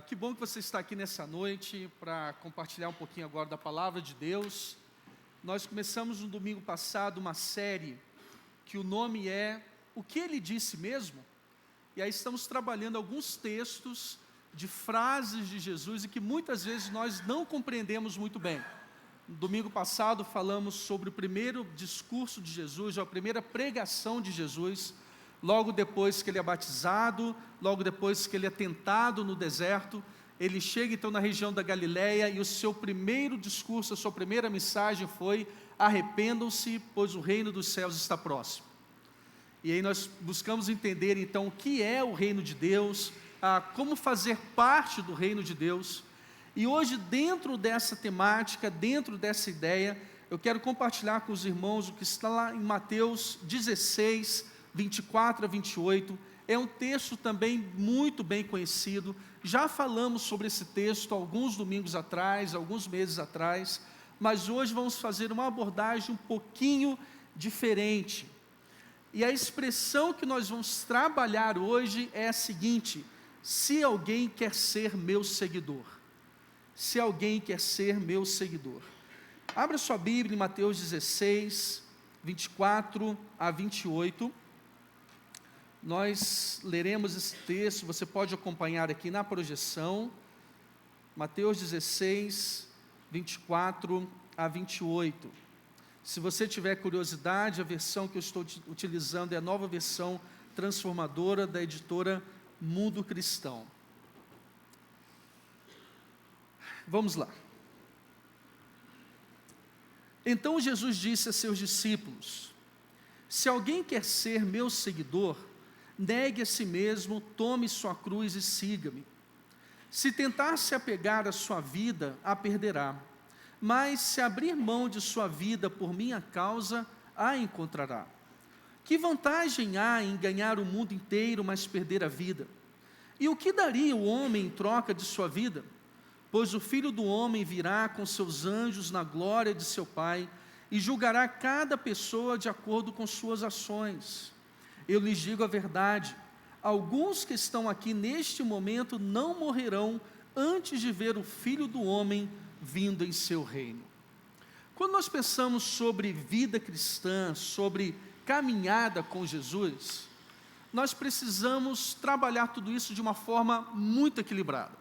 Que bom que você está aqui nessa noite para compartilhar um pouquinho agora da palavra de Deus. Nós começamos no domingo passado uma série que o nome é O que Ele Disse Mesmo? E aí estamos trabalhando alguns textos de frases de Jesus e que muitas vezes nós não compreendemos muito bem. No domingo passado falamos sobre o primeiro discurso de Jesus, a primeira pregação de Jesus, logo depois que ele é batizado, logo depois que ele é tentado no deserto. Ele chega então na região da Galileia e o seu primeiro discurso, a sua primeira mensagem foi: arrependam-se, pois o reino dos céus está próximo. E aí nós buscamos entender então o que é o reino de Deus, como fazer parte do reino de Deus. E hoje, dentro dessa temática, dentro dessa ideia, eu quero compartilhar com os irmãos o que está lá em Mateus 16, 24 a 28, é um texto também muito bem conhecido. Já falamos sobre esse texto alguns domingos atrás, alguns meses atrás, mas hoje vamos fazer uma abordagem um pouquinho diferente. E a expressão que nós vamos trabalhar hoje é a seguinte: se alguém quer ser meu seguidor. Se alguém quer ser meu seguidor. Abra sua Bíblia em Mateus 16, 24 a 28. Nós leremos esse texto, você pode acompanhar aqui na projeção. Mateus 16, 24 a 28. Se você tiver curiosidade, a versão que eu estou utilizando é a nova versão transformadora da editora Mundo Cristão. Vamos lá. Então Jesus disse a seus discípulos: se alguém quer ser meu seguidor, negue a si mesmo, tome sua cruz e siga-me. Se tentar se apegar à sua vida, a perderá. Mas se abrir mão de sua vida por minha causa, a encontrará. Que vantagem há em ganhar o mundo inteiro, mas perder a vida? E o que daria o homem em troca de sua vida? Pois o Filho do Homem virá com seus anjos na glória de seu Pai e julgará cada pessoa de acordo com suas ações. Eu lhes digo a verdade, alguns que estão aqui neste momento não morrerão antes de ver o Filho do Homem vindo em seu reino. Quando nós pensamos sobre vida cristã, sobre caminhada com Jesus, nós precisamos trabalhar tudo isso de uma forma muito equilibrada.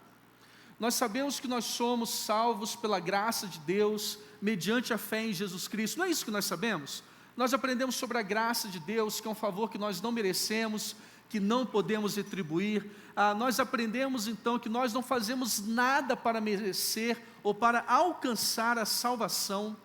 Nós sabemos que nós somos salvos pela graça de Deus, mediante a fé em Jesus Cristo. Não é isso que nós sabemos? Nós aprendemos sobre a graça de Deus, que é um favor que nós não merecemos, que não podemos retribuir. Nós aprendemos então que nós não fazemos nada para merecer ou para alcançar a salvação,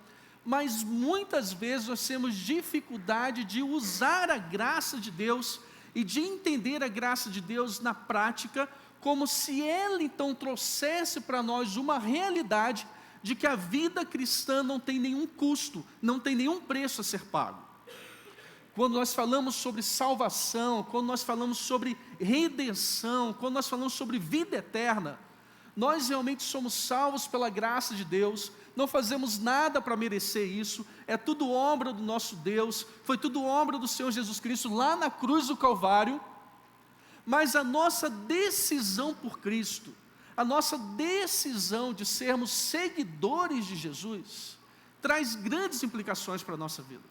mas muitas vezes nós temos dificuldade de usar a graça de Deus e de entender a graça de Deus na prática, como se ela então trouxesse para nós uma realidade de que a vida cristã não tem nenhum custo, não tem nenhum preço a ser pago. Quando nós falamos sobre salvação, quando nós falamos sobre redenção, quando nós falamos sobre vida eterna, nós realmente somos salvos pela graça de Deus, não fazemos nada para merecer isso, é tudo obra do nosso Deus, foi tudo obra do Senhor Jesus Cristo lá na cruz do Calvário. Mas a nossa decisão por Cristo, a nossa decisão de sermos seguidores de Jesus, traz grandes implicações para a nossa vida.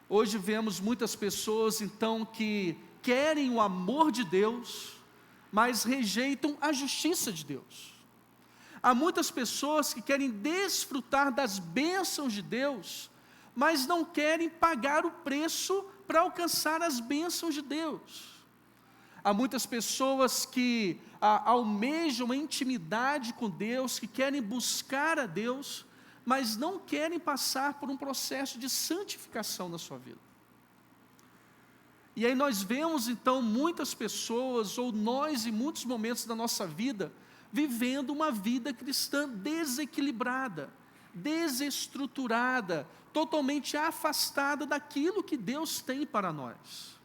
Hoje vemos muitas pessoas então que querem o amor de Deus, mas rejeitam a justiça de Deus. Há muitas pessoas que querem desfrutar das bênçãos de Deus, mas não querem pagar o preço para alcançar as bênçãos de Deus. Há muitas pessoas que almejam a intimidade com Deus, que querem buscar a Deus, mas não querem passar por um processo de santificação na sua vida. E aí nós vemos então muitas pessoas, ou nós em muitos momentos da nossa vida, vivendo uma vida cristã desequilibrada, desestruturada, totalmente afastada daquilo que Deus tem para nós.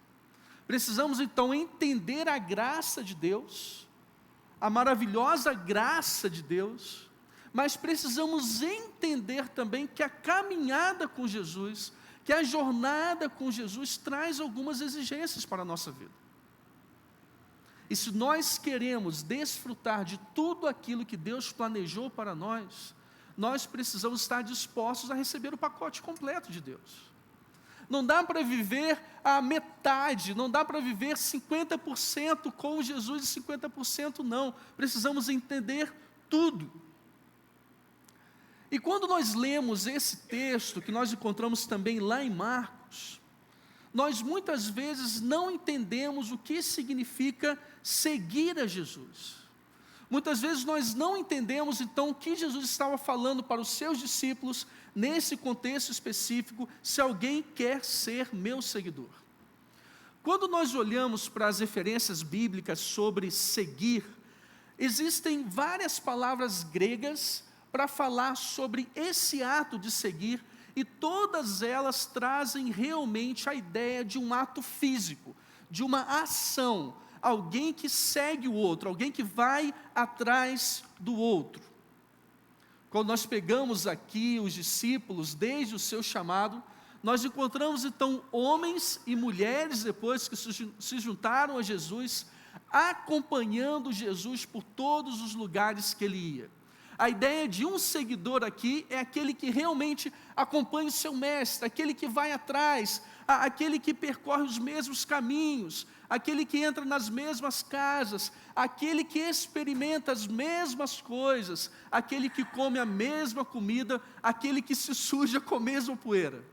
Precisamos então entender a graça de Deus, a maravilhosa graça de Deus, mas precisamos entender também que a caminhada com Jesus, que a jornada com Jesus traz algumas exigências para a nossa vida. E se nós queremos desfrutar de tudo aquilo que Deus planejou para nós, nós precisamos estar dispostos a receber o pacote completo de Deus. Não dá para viver a metade, não dá para viver 50% com Jesus e 50% não. Precisamos entender tudo. E quando nós lemos esse texto, que nós encontramos também lá em Marcos, nós muitas vezes não entendemos o que significa seguir a Jesus. Muitas vezes nós não entendemos então o que Jesus estava falando para os seus discípulos, nesse contexto específico, se alguém quer ser meu seguidor. Quando nós olhamos para as referências bíblicas sobre seguir, existem várias palavras gregas para falar sobre esse ato de seguir, e todas elas trazem realmente a ideia de um ato físico, de uma ação, alguém que segue o outro, alguém que vai atrás do outro. Quando nós pegamos aqui os discípulos, desde o seu chamado, nós encontramos então homens e mulheres, depois que se juntaram a Jesus, acompanhando Jesus por todos os lugares que ele ia. A ideia de um seguidor aqui é aquele que realmente acompanha o seu mestre, aquele que vai atrás, aquele que percorre os mesmos caminhos, aquele que entra nas mesmas casas, aquele que experimenta as mesmas coisas, aquele que come a mesma comida, aquele que se suja com a mesma poeira.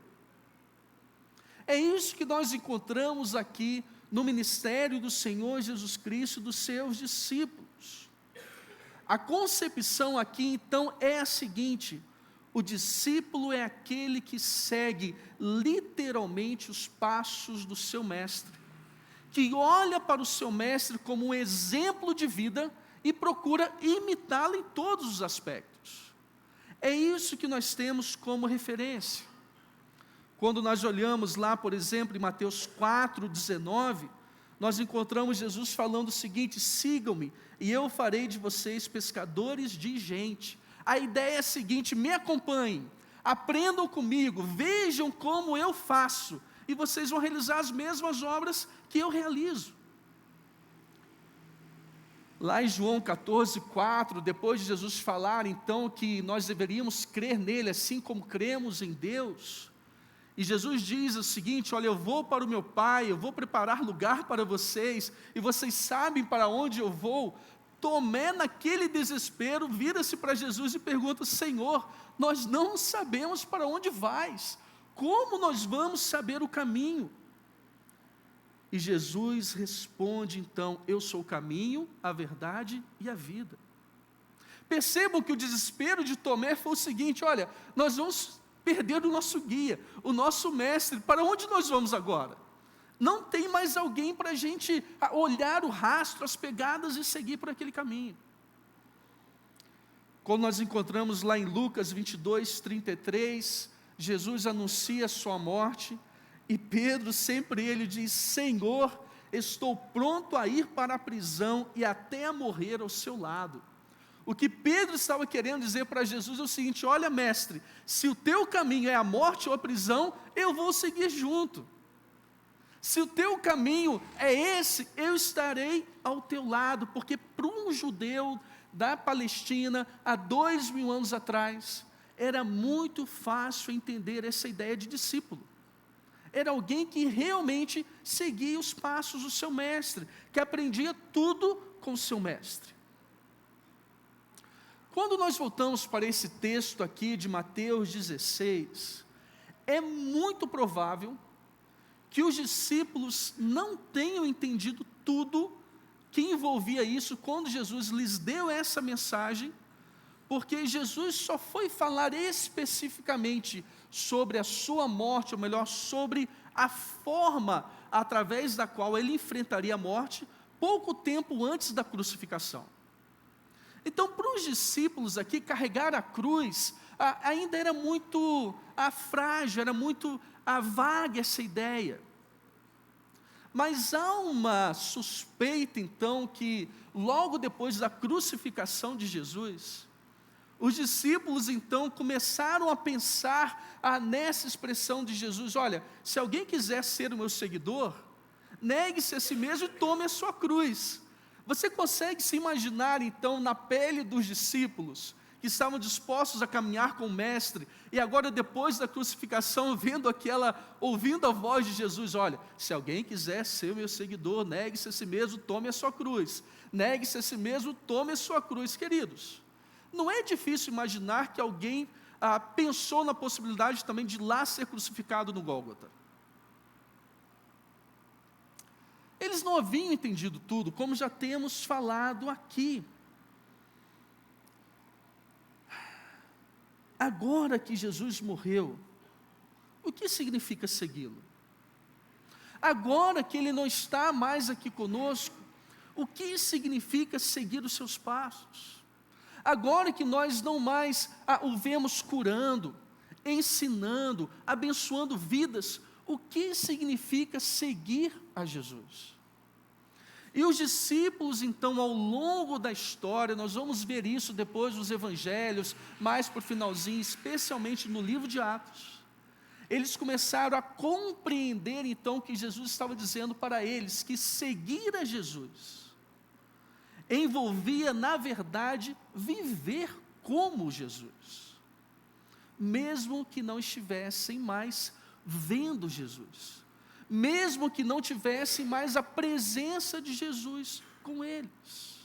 É isso que nós encontramos aqui no ministério do Senhor Jesus Cristo e dos seus discípulos. A concepção aqui então é a seguinte: o discípulo é aquele que segue literalmente os passos do seu mestre, que olha para o seu mestre como um exemplo de vida e procura imitá-lo em todos os aspectos. É isso que nós temos como referência. Quando nós olhamos lá, por exemplo, em Mateus 4:19, nós encontramos Jesus falando o seguinte: sigam-me e eu farei de vocês pescadores de gente. A ideia é a seguinte: me acompanhem, aprendam comigo, vejam como eu faço, e vocês vão realizar as mesmas obras que eu realizo. Lá em João 14:4, depois de Jesus falar então que nós deveríamos crer nele, assim como cremos em Deus, e Jesus diz o seguinte: olha, eu vou para o meu Pai, eu vou preparar lugar para vocês, e vocês sabem para onde eu vou. Tomé, naquele desespero, vira-se para Jesus e pergunta: Senhor, nós não sabemos para onde vais, como nós vamos saber o caminho? E Jesus responde então: eu sou o caminho, a verdade e a vida. Percebam que o desespero de Tomé foi o seguinte: olha, nós vamos perder o nosso guia, o nosso mestre, para onde nós vamos agora? Não tem mais alguém para a gente olhar o rastro, as pegadas e seguir por aquele caminho. Quando nós encontramos lá em Lucas 22:33, Jesus anuncia a sua morte, e Pedro, sempre ele diz: Senhor, estou pronto a ir para a prisão e até a morrer ao seu lado. O que Pedro estava querendo dizer para Jesus é o seguinte: olha, mestre, se o teu caminho é a morte ou a prisão, eu vou seguir junto. Se o teu caminho é esse, eu estarei ao teu lado, porque para um judeu da Palestina, há 2000 anos atrás, era muito fácil entender essa ideia de discípulo. Era alguém que realmente seguia os passos do seu mestre, que aprendia tudo com o seu mestre. Quando nós voltamos para esse texto aqui de Mateus 16, é muito provável que os discípulos não tenham entendido tudo que envolvia isso quando Jesus lhes deu essa mensagem, porque Jesus só foi falar especificamente sobre a sua morte, ou melhor, sobre a forma através da qual ele enfrentaria a morte, pouco tempo antes da crucificação. Então, para os discípulos aqui, carregar a cruz ainda era muito frágil, era muito vaga essa ideia. Mas há uma suspeita, então, que logo depois da crucificação de Jesus, os discípulos, então, começaram a pensar nessa expressão de Jesus: olha, se alguém quiser ser o meu seguidor, negue-se a si mesmo e tome a sua cruz. Você consegue se imaginar, então, na pele dos discípulos, que estavam dispostos a caminhar com o Mestre, e agora, depois da crucificação, ouvindo a voz de Jesus: olha, se alguém quiser ser meu seguidor, negue-se a si mesmo, tome a sua cruz. Negue-se a si mesmo, tome a sua cruz. Queridos, não é difícil imaginar que alguém pensou na possibilidade também de lá ser crucificado no Gólgota. Eles não haviam entendido tudo, como já temos falado aqui. Agora que Jesus morreu, o que significa segui-lo? Agora que Ele não está mais aqui conosco, o que significa seguir os seus passos? Agora que nós não mais o vemos curando, ensinando, abençoando vidas, o que significa seguir a Jesus? E os discípulos, então, ao longo da história, nós vamos ver isso depois nos evangelhos, mais para o finalzinho, especialmente no livro de Atos. Eles começaram a compreender, então, que Jesus estava dizendo para eles, que seguir a Jesus envolvia, na verdade, viver como Jesus, mesmo que não estivessem mais vendo Jesus, mesmo que não tivessem mais a presença de Jesus com eles.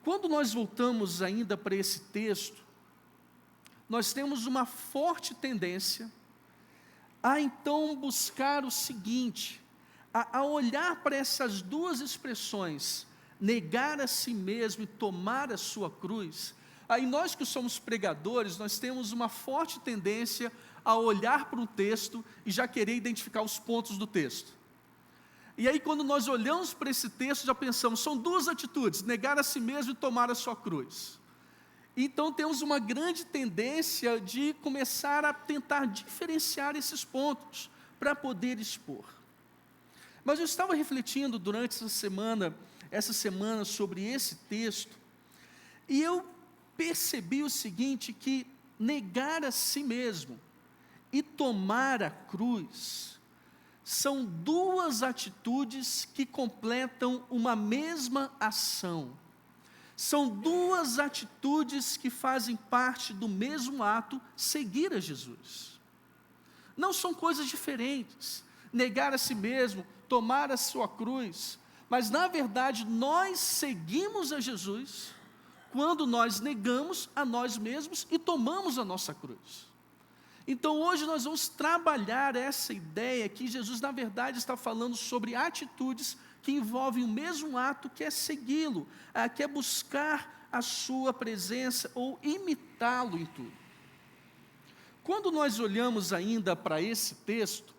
Quando nós voltamos ainda para esse texto, nós temos uma forte tendência a então buscar o seguinte, a olhar para essas duas expressões, negar a si mesmo e tomar a sua cruz. Aí nós que somos pregadores, nós temos uma forte tendência a olhar para um texto e já querer identificar os pontos do texto. E aí quando nós olhamos para esse texto, já pensamos, são duas atitudes, negar a si mesmo e tomar a sua cruz. Então temos uma grande tendência de começar a tentar diferenciar esses pontos, para poder expor. Mas eu estava refletindo durante essa semana sobre esse texto, e eu percebi o seguinte, que negar a si mesmo e tomar a cruz são duas atitudes que completam uma mesma ação. São duas atitudes que fazem parte do mesmo ato, seguir a Jesus. Não são coisas diferentes, negar a si mesmo, tomar a sua cruz, mas na verdade nós seguimos a Jesus quando nós negamos a nós mesmos e tomamos a nossa cruz. Então hoje nós vamos trabalhar essa ideia que Jesus na verdade está falando sobre atitudes que envolvem o mesmo ato, que é segui-lo, que é buscar a sua presença ou imitá-lo em tudo. Quando nós olhamos ainda para esse texto,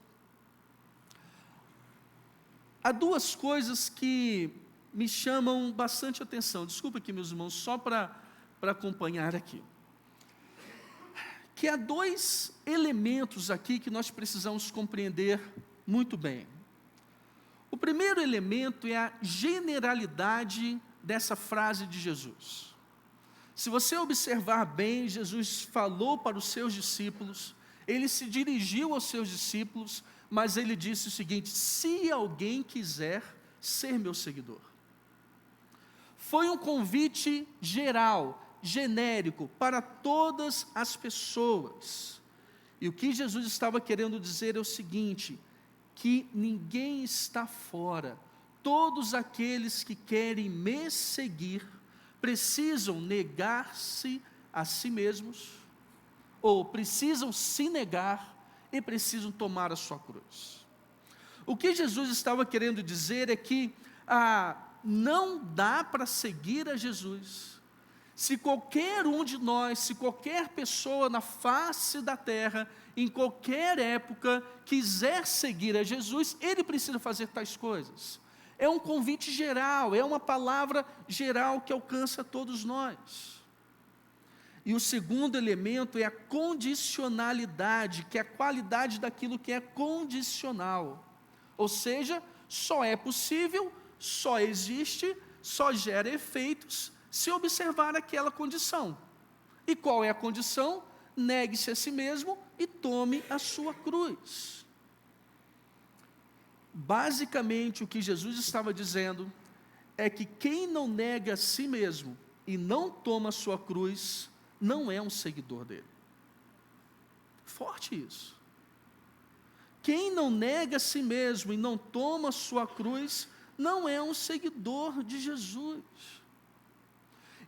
há duas coisas que me chamam bastante atenção. Desculpa aqui, meus irmãos, só para acompanhar aqui. Que há dois elementos aqui que nós precisamos compreender muito bem. O primeiro elemento é a generalidade dessa frase de Jesus. Se você observar bem, Jesus falou para os seus discípulos, ele se dirigiu aos seus discípulos, mas ele disse o seguinte: se alguém quiser ser meu seguidor. Foi um convite geral, genérico, para todas as pessoas. E o que Jesus estava querendo dizer é o seguinte, que ninguém está fora. Todos aqueles que querem me seguir, precisam negar-se a si mesmos, ou precisam se negar e precisam tomar a sua cruz. O que Jesus estava querendo dizer é que não dá para seguir a Jesus se qualquer um de nós, se qualquer pessoa na face da terra, em qualquer época, quiser seguir a Jesus, ele precisa fazer tais coisas. É um convite geral, é uma palavra geral que alcança todos nós. E o segundo elemento é a condicionalidade, que é a qualidade daquilo que é condicional. Ou seja, só é possível, só existe, só gera efeitos, se observar aquela condição. E qual é a condição? Negue-se a si mesmo e tome a sua cruz. Basicamente, o que Jesus estava dizendo é que quem não nega a si mesmo e não toma a sua cruz, não é um seguidor dele. Forte isso. Quem não nega a si mesmo e não toma a sua cruz, não é um seguidor de Jesus.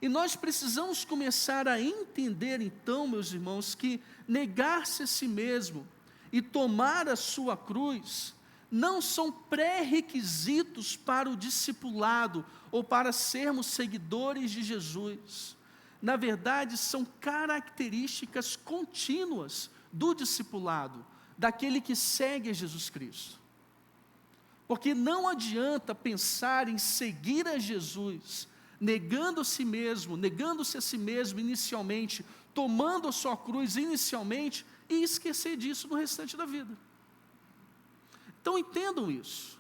E nós precisamos começar a entender então, meus irmãos, que negar-se a si mesmo e tomar a sua cruz não são pré-requisitos para o discipulado ou para sermos seguidores de Jesus. Na verdade, são características contínuas do discipulado, daquele que segue a Jesus Cristo. Porque não adianta pensar em seguir a Jesus, negando a si mesmo, negando-se a si mesmo inicialmente, tomando a sua cruz inicialmente, e esquecer disso no restante da vida. Então entendam isso.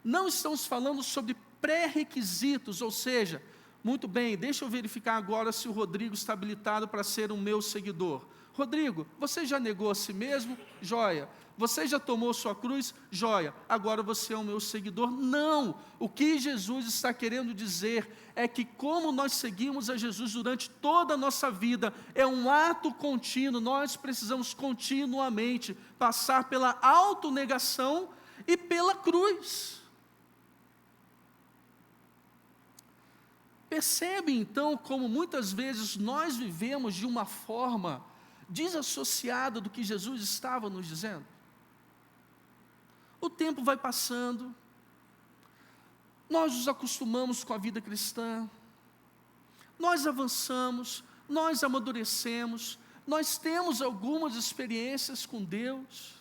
Não estamos falando sobre pré-requisitos, ou seja, muito bem, deixa eu verificar agora se o Rodrigo está habilitado para ser um meu seguidor. Rodrigo, você já negou a si mesmo? Joia. Você já tomou sua cruz? Joia. Agora você é o meu seguidor? Não. O que Jesus está querendo dizer é que como nós seguimos a Jesus durante toda a nossa vida, é um ato contínuo, nós precisamos continuamente passar pela autonegação e pela cruz. Percebe então como muitas vezes nós vivemos de uma forma desassociada do que Jesus estava nos dizendo? O tempo vai passando, nós nos acostumamos com a vida cristã, nós avançamos, nós amadurecemos, nós temos algumas experiências com Deus,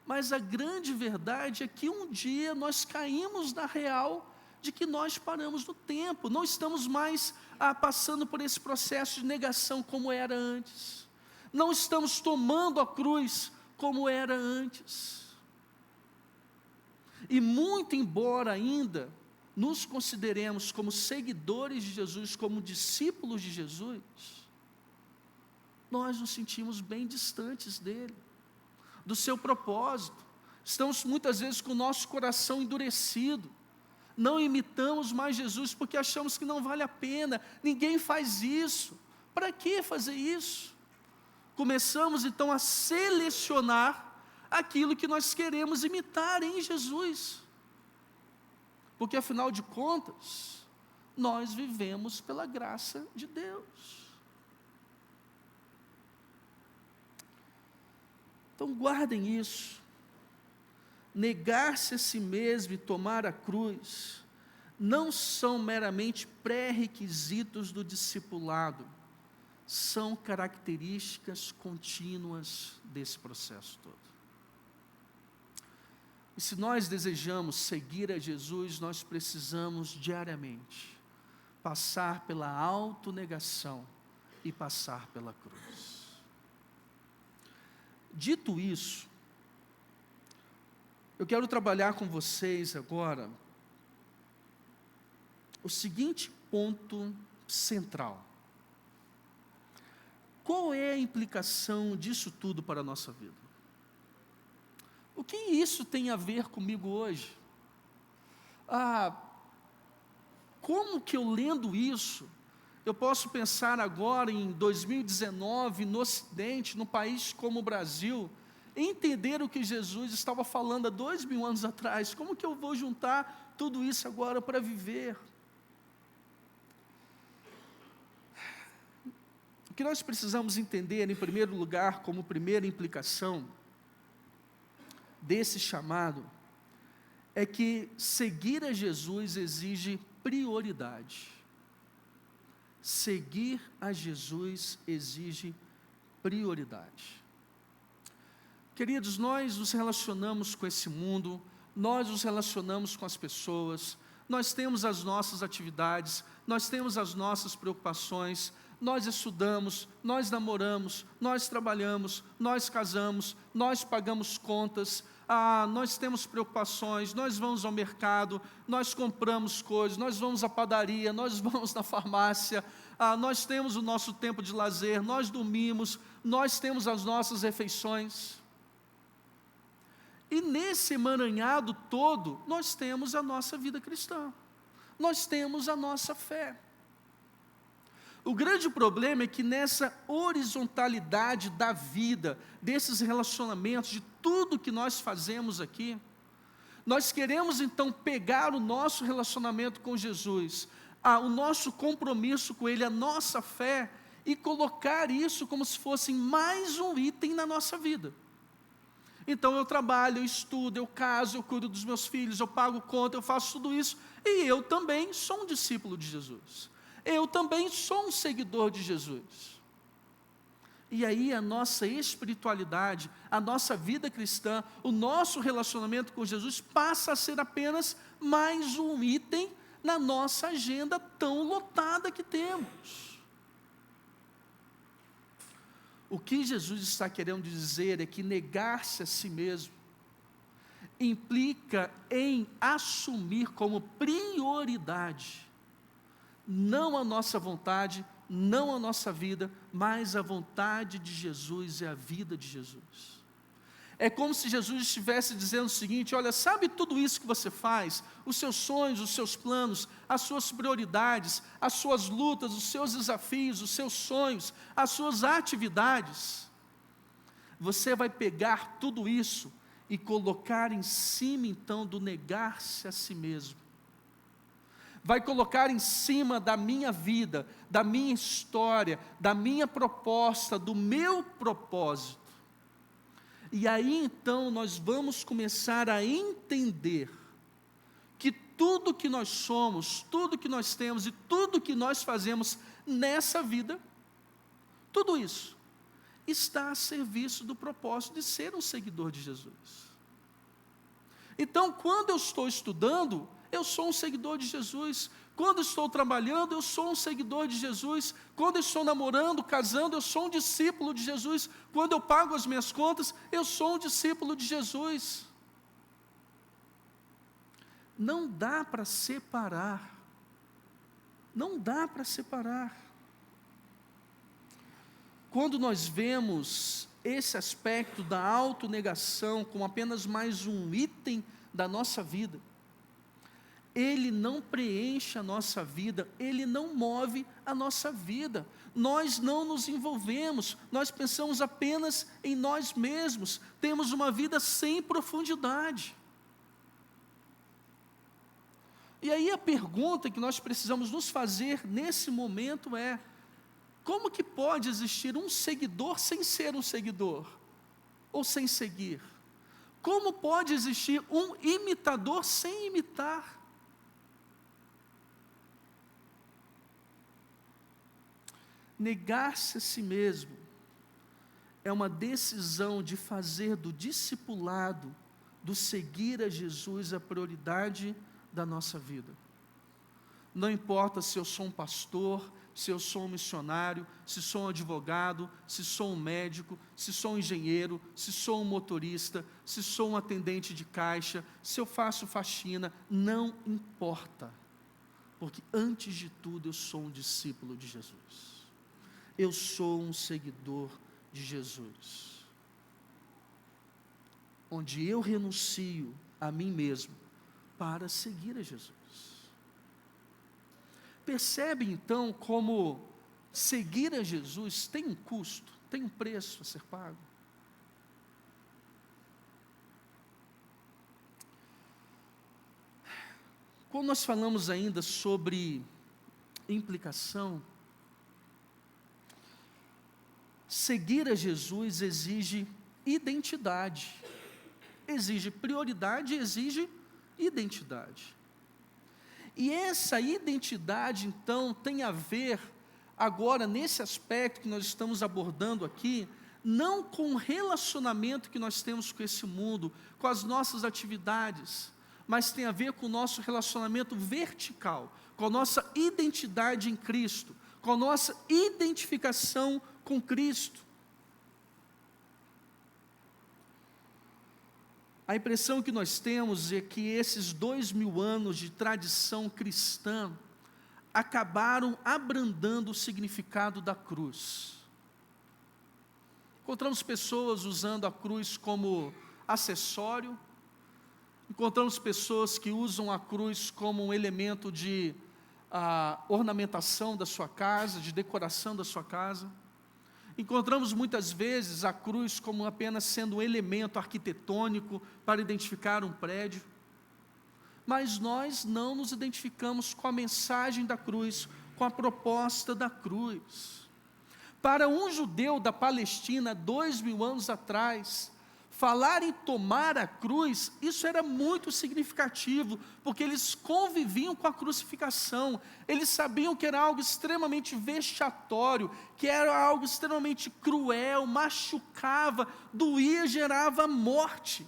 mas a grande verdade é que um dia nós caímos na real de que nós paramos no tempo, não estamos mais passando por esse processo de negação como era antes, não estamos tomando a cruz como era antes. E muito embora ainda nos consideremos como seguidores de Jesus, como discípulos de Jesus, nós nos sentimos bem distantes dele, do seu propósito. Estamos muitas vezes com o nosso coração endurecido, não imitamos mais Jesus porque achamos que não vale a pena, ninguém faz isso, para que fazer isso? Começamos então a selecionar aquilo que nós queremos imitar em Jesus, porque afinal de contas, nós vivemos pela graça de Deus. Então guardem isso, negar-se a si mesmo e tomar a cruz, não são meramente pré-requisitos do discipulado, são características contínuas desse processo todo. E se nós desejamos seguir a Jesus, nós precisamos diariamente passar pela autonegação e passar pela cruz. Dito isso, eu quero trabalhar com vocês agora o seguinte ponto central. Qual é a implicação disso tudo para a nossa vida? O que isso tem a ver comigo hoje? Como que eu lendo isso, eu posso pensar agora em 2019, no Ocidente, num país como o Brasil, entender o que Jesus estava falando há 2000 anos atrás? Como que eu vou juntar tudo isso agora para viver? O que nós precisamos entender, em primeiro lugar, como primeira implicação desse chamado, é que seguir a Jesus exige prioridade. Seguir a Jesus exige prioridade. Queridos, nós nos relacionamos com esse mundo, nós nos relacionamos com as pessoas, nós temos as nossas atividades, nós temos as nossas preocupações, nós estudamos, nós namoramos, nós trabalhamos, nós casamos, nós pagamos contas, nós temos preocupações, nós vamos ao mercado, nós compramos coisas, nós vamos à padaria, nós vamos na farmácia, nós temos o nosso tempo de lazer, nós dormimos, nós temos as nossas refeições. E nesse emaranhado todo, nós temos a nossa vida cristã, nós temos a nossa fé. O grande problema é que nessa horizontalidade da vida, desses relacionamentos, de tudo que nós fazemos aqui, nós queremos então pegar o nosso relacionamento com Jesus, o nosso compromisso com Ele, a nossa fé, e colocar isso como se fosse mais um item na nossa vida. Então eu trabalho, eu estudo, eu caso, eu cuido dos meus filhos, eu pago conta, eu faço tudo isso, e eu também sou um discípulo de Jesus. Eu também sou um seguidor de Jesus. E aí a nossa espiritualidade, a nossa vida cristã, o nosso relacionamento com Jesus passa a ser apenas mais um item na nossa agenda tão lotada que temos. O que Jesus está querendo dizer é que negar-se a si mesmo implica em assumir como prioridade não a nossa vontade, não a nossa vida, mas a vontade de Jesus e a vida de Jesus. É como se Jesus estivesse dizendo o seguinte: olha, sabe tudo isso que você faz, os seus sonhos, os seus planos, as suas prioridades, as suas lutas, os seus desafios, os seus sonhos, as suas atividades, você vai pegar tudo isso e colocar em cima então do negar-se a si mesmo. Vai colocar em cima da minha vida, da minha história, da minha proposta, do meu propósito. E aí então nós vamos começar a entender que tudo que nós somos, tudo que nós temos e tudo que nós fazemos nessa vida, tudo isso está a serviço do propósito de ser um seguidor de Jesus. Então, quando eu estou estudando, eu sou um seguidor de Jesus. Quando estou trabalhando, eu sou um seguidor de Jesus. Quando estou namorando, casando, eu sou um discípulo de Jesus. Quando eu pago as minhas contas, eu sou um discípulo de Jesus. Não dá para separar. Não dá para separar. Quando nós vemos esse aspecto da autonegação como apenas mais um item da nossa vida, ele não preenche a nossa vida, ele não move a nossa vida. Nós não nos envolvemos, nós pensamos apenas em nós mesmos, temos uma vida sem profundidade. E aí a pergunta que nós precisamos nos fazer nesse momento é: como que pode existir um seguidor sem ser um seguidor? Ou sem seguir? Como pode existir um imitador sem imitar? Negar-se a si mesmo é uma decisão de fazer do discipulado, do seguir a Jesus, a prioridade da nossa vida. Não importa se eu sou um pastor, se eu sou um missionário, se sou um advogado, se sou um médico, se sou um engenheiro, se sou um motorista, se sou um atendente de caixa, se eu faço faxina, não importa, porque antes de tudo eu sou um discípulo de Jesus. Eu sou um seguidor de Jesus, onde eu renuncio a mim mesmo para seguir a Jesus. Percebe então como seguir a Jesus tem um custo, tem um preço a ser pago? Quando nós falamos ainda sobre implicação, seguir a Jesus exige identidade, exige prioridade, exige identidade. E essa identidade, então, tem a ver, agora, nesse aspecto que nós estamos abordando aqui, não com o relacionamento que nós temos com esse mundo, com as nossas atividades, mas tem a ver com o nosso relacionamento vertical, com a nossa identidade em Cristo, com a nossa identificação com Cristo. A impressão que nós temos é que esses 2000 anos de tradição cristã acabaram abrandando o significado da cruz. Encontramos pessoas usando a cruz como acessório. Encontramos pessoas que usam a cruz como um elemento de ornamentação da sua casa, de decoração da sua casa. Encontramos muitas vezes a cruz como apenas sendo um elemento arquitetônico para identificar um prédio. Mas nós não nos identificamos com a mensagem da cruz, com a proposta da cruz. Para um judeu da Palestina, 2000 anos atrás, falar em tomar a cruz, isso era muito significativo, porque eles conviviam com a crucificação, eles sabiam que era algo extremamente vexatório, que era algo extremamente cruel, machucava, doía, gerava morte.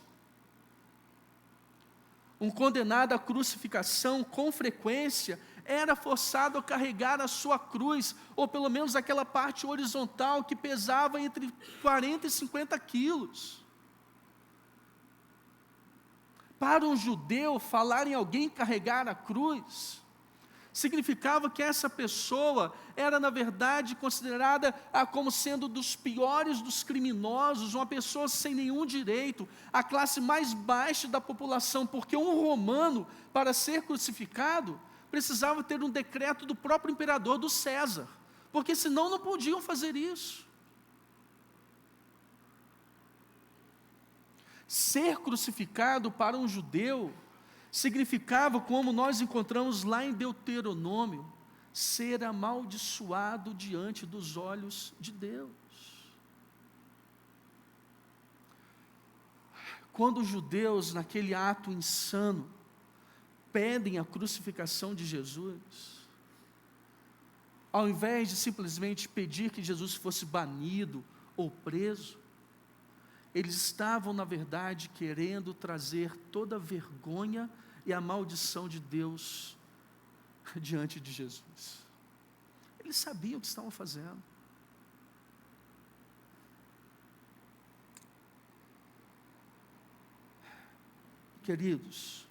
Um condenado à crucificação, com frequência, era forçado a carregar a sua cruz, ou pelo menos aquela parte horizontal que pesava entre 40 e 50 quilos. Para um judeu, falar em alguém carregar a cruz, significava que essa pessoa era, na verdade, considerada como sendo dos piores dos criminosos, uma pessoa sem nenhum direito, a classe mais baixa da população, porque um romano, para ser crucificado, precisava ter um decreto do próprio imperador, do César, porque senão não podiam fazer isso. Ser crucificado para um judeu significava, como nós encontramos lá em Deuteronômio, ser amaldiçoado diante dos olhos de Deus. Quando os judeus, naquele ato insano, pedem a crucificação de Jesus, ao invés de simplesmente pedir que Jesus fosse banido ou preso, eles estavam, na verdade, querendo trazer toda a vergonha e a maldição de Deus diante de Jesus. Eles sabiam o que estavam fazendo. Queridos,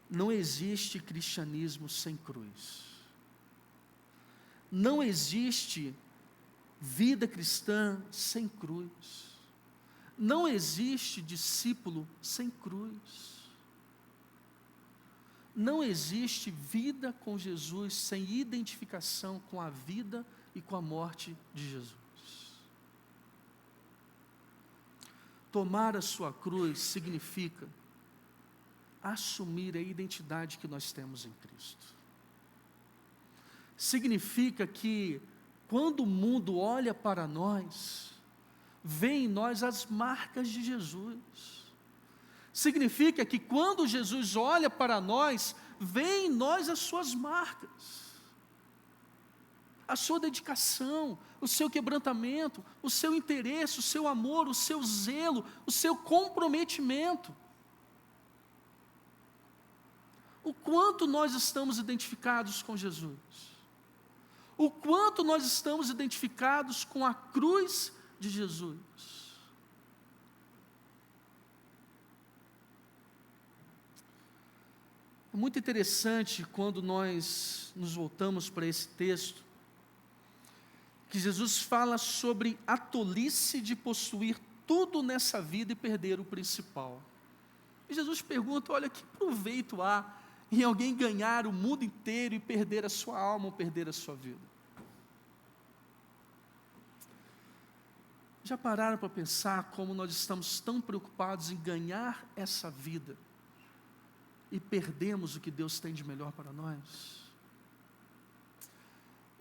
não existe cristianismo sem cruz. Não existe vida cristã sem cruz. Não existe discípulo sem cruz. Não existe vida com Jesus sem identificação com a vida e com a morte de Jesus. Tomar a sua cruz significa assumir a identidade que nós temos em Cristo. Significa que quando o mundo olha para nós, vê em nós as marcas de Jesus. Significa que quando Jesus olha para nós, vê em nós as suas marcas. A sua dedicação, o seu quebrantamento, o seu interesse, o seu amor, o seu zelo, o seu comprometimento. O quanto nós estamos identificados com Jesus. O quanto nós estamos identificados com a cruz de Jesus. É muito interessante quando nós nos voltamos para esse texto, que Jesus fala sobre a tolice de possuir tudo nessa vida e perder o principal. E Jesus pergunta, olha, que proveito há em alguém ganhar o mundo inteiro e perder a sua alma ou perder a sua vida? Já pararam para pensar como nós estamos tão preocupados em ganhar essa vida e perdemos o que Deus tem de melhor para nós?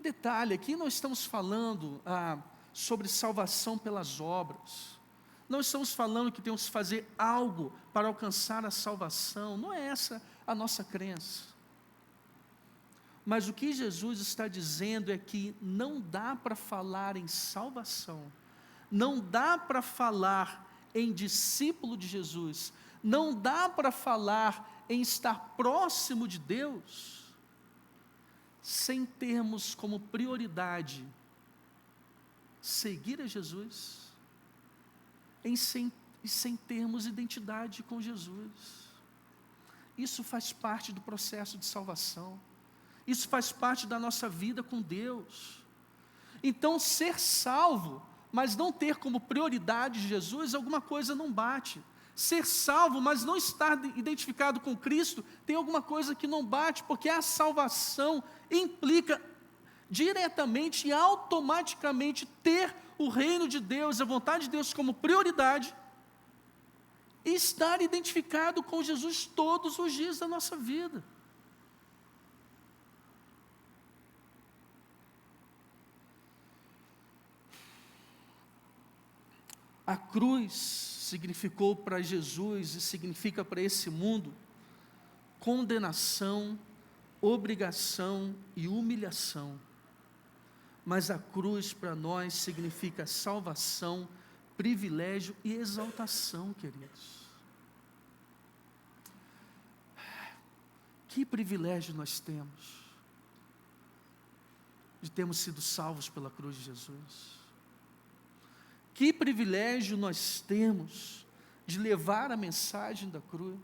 Detalhe, aqui nós estamos falando sobre salvação pelas obras. Não estamos falando que temos que fazer algo para alcançar a salvação. Não é essa a nossa crença. Mas o que Jesus está dizendo é que não dá para falar em salvação, não dá para falar em discípulo de Jesus, não dá para falar em estar próximo de Deus, sem termos como prioridade seguir a Jesus, e sem termos identidade com Jesus. Isso faz parte do processo de salvação, isso faz parte da nossa vida com Deus. Então, ser salvo mas não ter como prioridade Jesus, alguma coisa não bate. Ser salvo, mas não estar identificado com Cristo, tem alguma coisa que não bate, porque a salvação implica diretamente e automaticamente ter o reino de Deus, a vontade de Deus como prioridade, e estar identificado com Jesus todos os dias da nossa vida. A cruz significou para Jesus e significa para esse mundo condenação, obrigação e humilhação. Mas a cruz para nós significa salvação, privilégio e exaltação, queridos. Que privilégio nós temos de termos sido salvos pela cruz de Jesus. Que privilégio nós temos de levar a mensagem da cruz.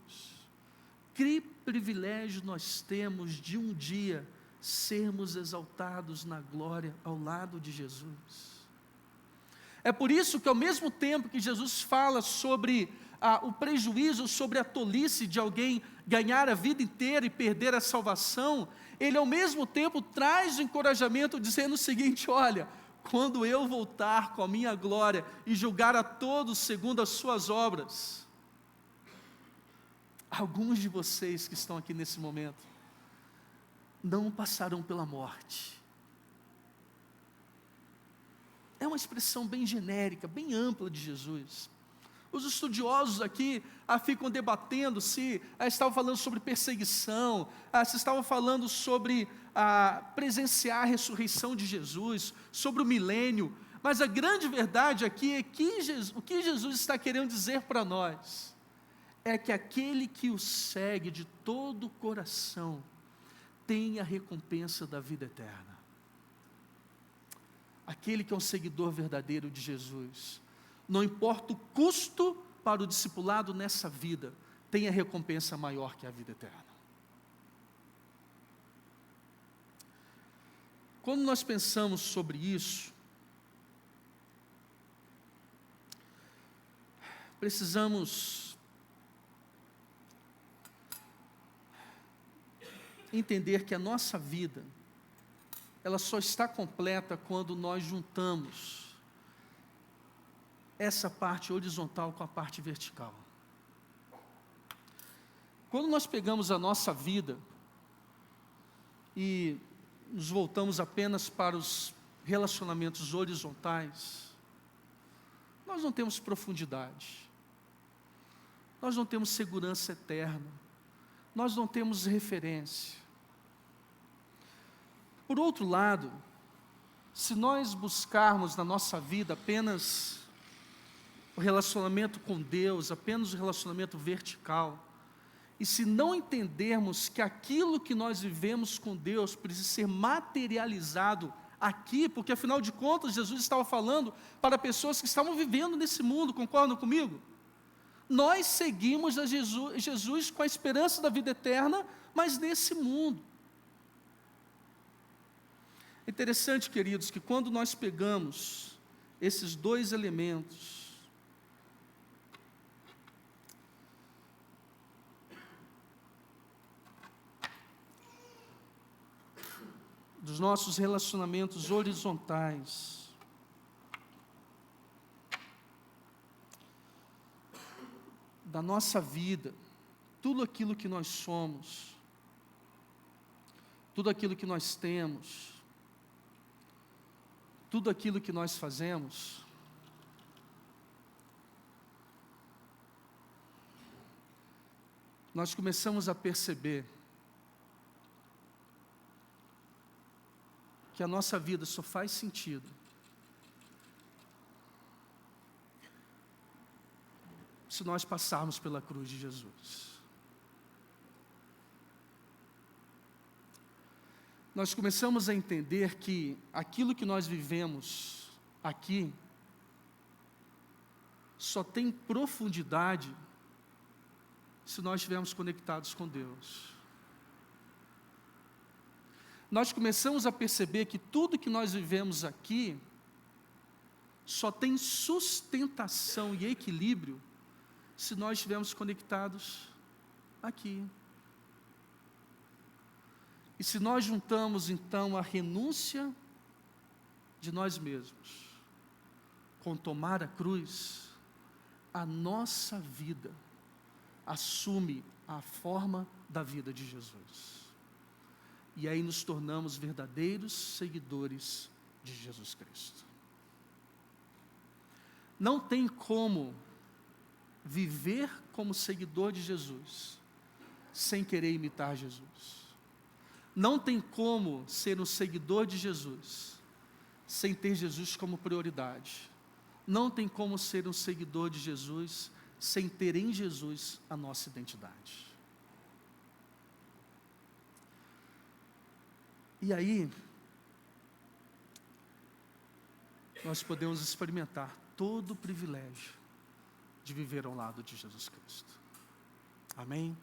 Que privilégio nós temos de um dia sermos exaltados na glória ao lado de Jesus. É por isso que ao mesmo tempo que Jesus fala sobre o prejuízo, sobre a tolice de alguém ganhar a vida inteira e perder a salvação, ele ao mesmo tempo traz o encorajamento dizendo o seguinte: olha, quando eu voltar com a minha glória e julgar a todos segundo as suas obras, alguns de vocês que estão aqui nesse momento não passarão pela morte. É uma expressão bem genérica, bem ampla de Jesus. Os estudiosos aqui ficam debatendo se estavam falando sobre perseguição, se estavam falando sobre presenciar a ressurreição de Jesus, sobre o milênio, mas a grande verdade aqui é que o que Jesus está querendo dizer para nós é que aquele que o segue de todo o coração tem a recompensa da vida eterna. Aquele que é um seguidor verdadeiro de Jesus, não importa o custo para o discipulado nessa vida, tem a recompensa maior que a vida eterna. Quando nós pensamos sobre isso, precisamos entender que a nossa vida, ela só está completa quando nós juntamos essa parte horizontal com a parte vertical. Quando nós pegamos a nossa vida e nos voltamos apenas para os relacionamentos horizontais, nós não temos profundidade, nós não temos segurança eterna, nós não temos referência. Por outro lado, se nós buscarmos na nossa vida apenas o relacionamento com Deus, apenas o relacionamento vertical, e se não entendermos que aquilo que nós vivemos com Deus precisa ser materializado aqui, porque afinal de contas Jesus estava falando para pessoas que estavam vivendo nesse mundo, concordam comigo? Nós seguimos a Jesus com a esperança da vida eterna, mas nesse mundo. É interessante, queridos, que quando nós pegamos esses dois elementos, dos nossos relacionamentos horizontais, da nossa vida, tudo aquilo que nós somos, tudo aquilo que nós temos, tudo aquilo que nós fazemos, nós começamos a perceber que a nossa vida só faz sentido se nós passarmos pela cruz de Jesus. Nós começamos a entender que aquilo que nós vivemos aqui só tem profundidade se nós estivermos conectados com Deus. Nós começamos a perceber que tudo que nós vivemos aqui só tem sustentação e equilíbrio se nós estivermos conectados aqui. E se nós juntamos então a renúncia de nós mesmos com tomar a cruz, a nossa vida assume a forma da vida de Jesus. E aí nos tornamos verdadeiros seguidores de Jesus Cristo. Não tem como viver como seguidor de Jesus sem querer imitar Jesus. Não tem como ser um seguidor de Jesus sem ter Jesus como prioridade. Não tem como ser um seguidor de Jesus sem ter em Jesus a nossa identidade. E aí, nós podemos experimentar todo o privilégio de viver ao lado de Jesus Cristo. Amém?